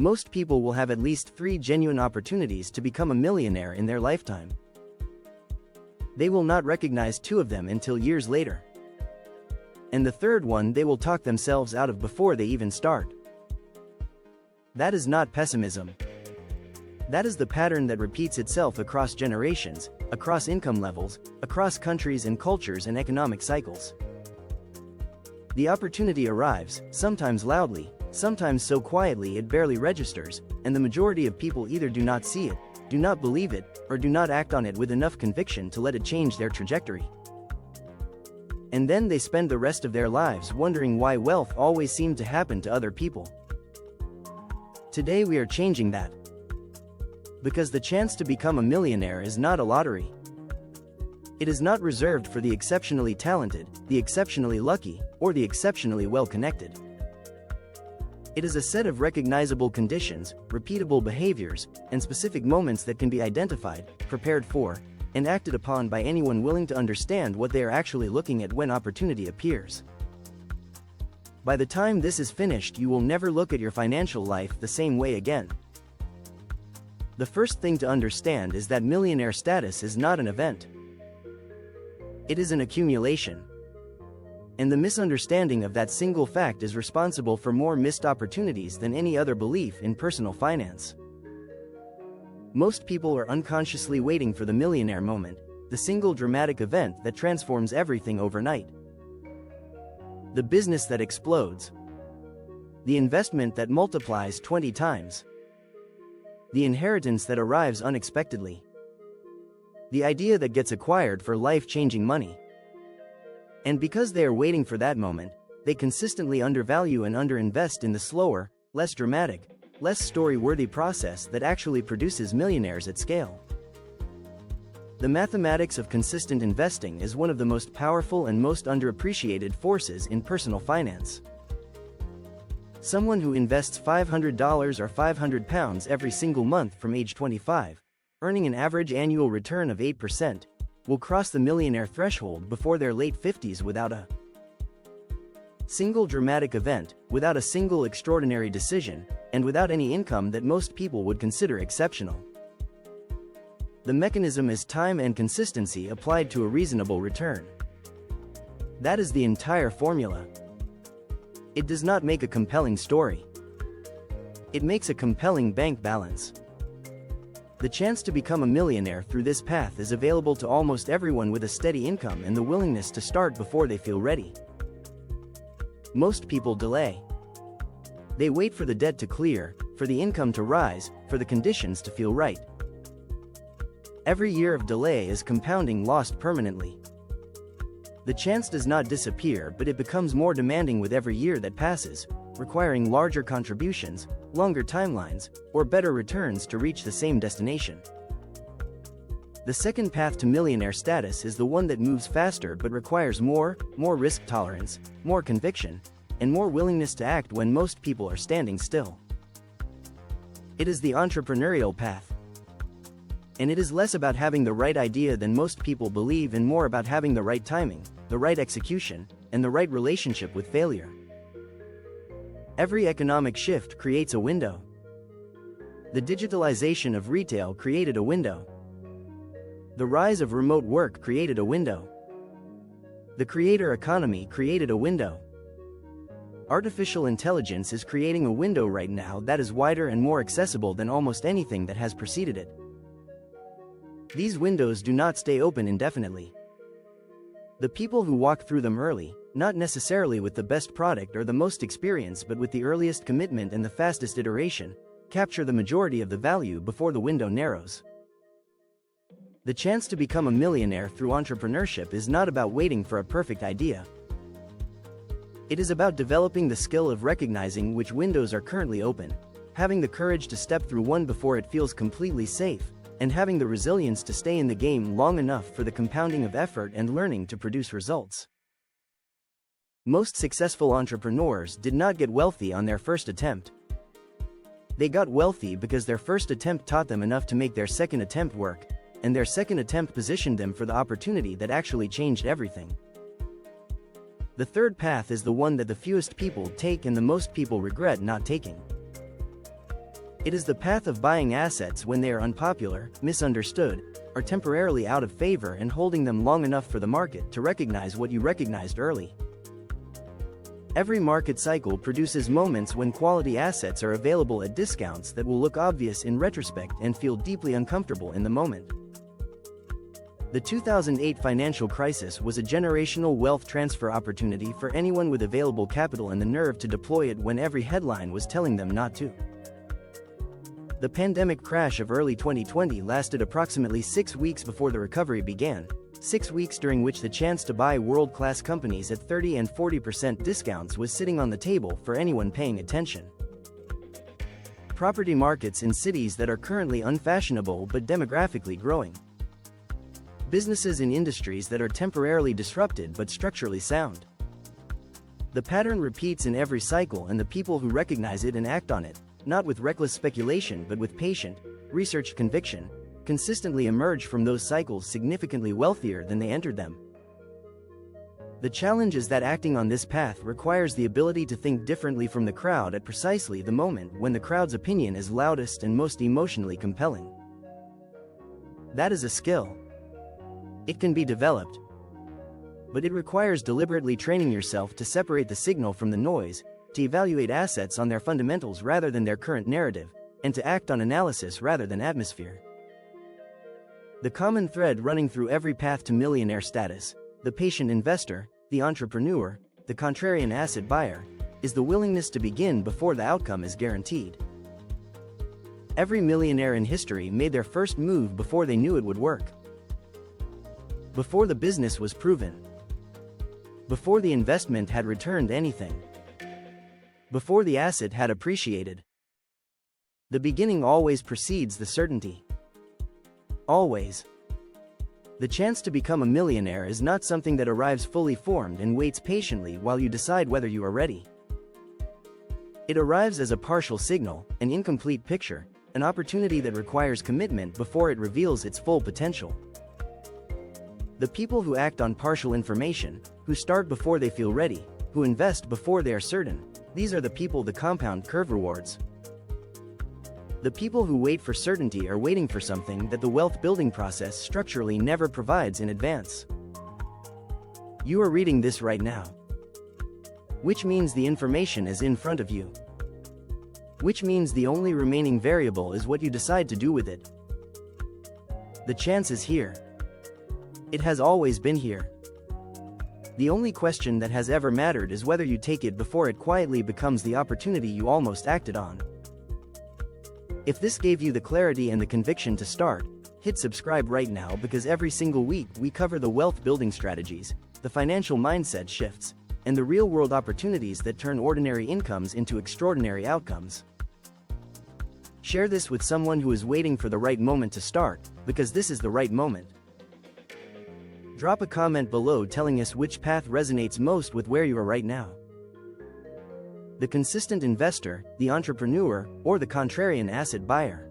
Most people will have at least 3 genuine opportunities to become a millionaire in their lifetime. They will not recognize 2 of them until years later. And the third one they will talk themselves out of before they even start. That is not pessimism. That is the pattern that repeats itself across generations, across income levels, across countries and cultures and economic cycles. The opportunity arrives, sometimes loudly, sometimes so quietly it barely registers, and the majority of people either do not see it, do not believe it, or do not act on it with enough conviction to let it change their trajectory. And then they spend the rest of their lives wondering why wealth always seemed to happen to other people. Today we are changing that. Because the chance to become a millionaire is not a lottery. It is not reserved for the exceptionally talented, the exceptionally lucky, or the exceptionally well-connected. It is a set of recognizable conditions, repeatable behaviors, and specific moments that can be identified, prepared for, and acted upon by anyone willing to understand what they are actually looking at when opportunity appears. By the time this is finished, you will never look at your financial life the same way again. The first thing to understand is that millionaire status is not an event. It is an accumulation. And the misunderstanding of that single fact is responsible for more missed opportunities than any other belief in personal finance. Most people are unconsciously waiting for the millionaire moment, the single dramatic event that transforms everything overnight. The business that explodes. The investment that multiplies 20 times. The inheritance that arrives unexpectedly. The idea that gets acquired for life-changing money. And because they are waiting for that moment, they consistently undervalue and underinvest in the slower, less dramatic, less story-worthy process that actually produces millionaires at scale. The mathematics of consistent investing is one of the most powerful and most underappreciated forces in personal finance. Someone who invests $500 or £500 every single month from age 25, earning an average annual return of 8%, will cross the millionaire threshold before their late 50s without a single dramatic event, without a single extraordinary decision, and without any income that most people would consider exceptional. The mechanism is time and consistency applied to a reasonable return. That is the entire formula. It does not make a compelling story. It makes a compelling bank balance. The chance to become a millionaire through this path is available to almost everyone with a steady income and the willingness to start before they feel ready. Most people delay. They wait for the debt to clear, for the income to rise, for the conditions to feel right. Every year of delay is compounding lost permanently. The chance does not disappear, but it becomes more demanding with every year that passes, requiring larger contributions, longer timelines, or better returns to reach the same destination. The second path to millionaire status is the one that moves faster but requires more risk tolerance, more conviction, and more willingness to act when most people are standing still. It is the entrepreneurial path. And it is less about having the right idea than most people believe and more about having the right timing, the right execution, and the right relationship with failure. Every economic shift creates a window. The digitalization of retail created a window. The rise of remote work created a window. The creator economy created a window. Artificial intelligence is creating a window right now that is wider and more accessible than almost anything that has preceded it. These windows do not stay open indefinitely. The people who walk through them early, not necessarily with the best product or the most experience but with the earliest commitment and the fastest iteration, capture the majority of the value before the window narrows. The chance to become a millionaire through entrepreneurship is not about waiting for a perfect idea. It is about developing the skill of recognizing which windows are currently open, having the courage to step through one before it feels completely safe, and having the resilience to stay in the game long enough for the compounding of effort and learning to produce results. Most successful entrepreneurs did not get wealthy on their first attempt. They got wealthy because their first attempt taught them enough to make their second attempt work, and their second attempt positioned them for the opportunity that actually changed everything. The third path is the one that the fewest people take and the most people regret not taking. It is the path of buying assets when they are unpopular, misunderstood, or temporarily out of favor and holding them long enough for the market to recognize what you recognized early. Every market cycle produces moments when quality assets are available at discounts that will look obvious in retrospect and feel deeply uncomfortable in the moment. The 2008 financial crisis was a generational wealth transfer opportunity for anyone with available capital and the nerve to deploy it when every headline was telling them not to. The pandemic crash of early 2020 lasted approximately 6 weeks before the recovery began, 6 weeks during which the chance to buy world-class companies at 30% and 40% discounts was sitting on the table for anyone paying attention. Property markets in cities that are currently unfashionable but demographically growing. Businesses in industries that are temporarily disrupted but structurally sound. The pattern repeats in every cycle, and the people who recognize it and act on it, not with reckless speculation but with patient, researched conviction, consistently emerge from those cycles significantly wealthier than they entered them. The challenge is that acting on this path requires the ability to think differently from the crowd at precisely the moment when the crowd's opinion is loudest and most emotionally compelling. That is a skill. It can be developed, but it requires deliberately training yourself to separate the signal from the noise, to evaluate assets on their fundamentals rather than their current narrative, and to act on analysis rather than atmosphere. The common thread running through every path to millionaire status, the patient investor, the entrepreneur, the contrarian asset buyer, is the willingness to begin before the outcome is guaranteed. Every millionaire in history made their first move before they knew it would work. Before the business was proven. Before the investment had returned anything. Before the asset had appreciated. The beginning always precedes the certainty. Always. The chance to become a millionaire is not something that arrives fully formed and waits patiently while you decide whether you are ready. It arrives as a partial signal, an incomplete picture, an opportunity that requires commitment before it reveals its full potential. The people who act on partial information, who start before they feel ready, who invest before they are certain, these are the people the compound curve rewards. The people who wait for certainty are waiting for something that the wealth-building process structurally never provides in advance. You are reading this right now. Which means the information is in front of you. Which means the only remaining variable is what you decide to do with it. The chance is here. It has always been here. The only question that has ever mattered is whether you take it before it quietly becomes the opportunity you almost acted on. If this gave you the clarity and the conviction to start, hit subscribe right now, because every single week we cover the wealth building strategies, the financial mindset shifts, and the real-world opportunities that turn ordinary incomes into extraordinary outcomes. Share this with someone who is waiting for the right moment to start, because this is the right moment. Drop a comment below telling us which path resonates most with where you are right now. The consistent investor, the entrepreneur, or the contrarian asset buyer.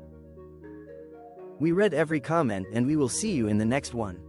We read every comment, and we will see you in the next one.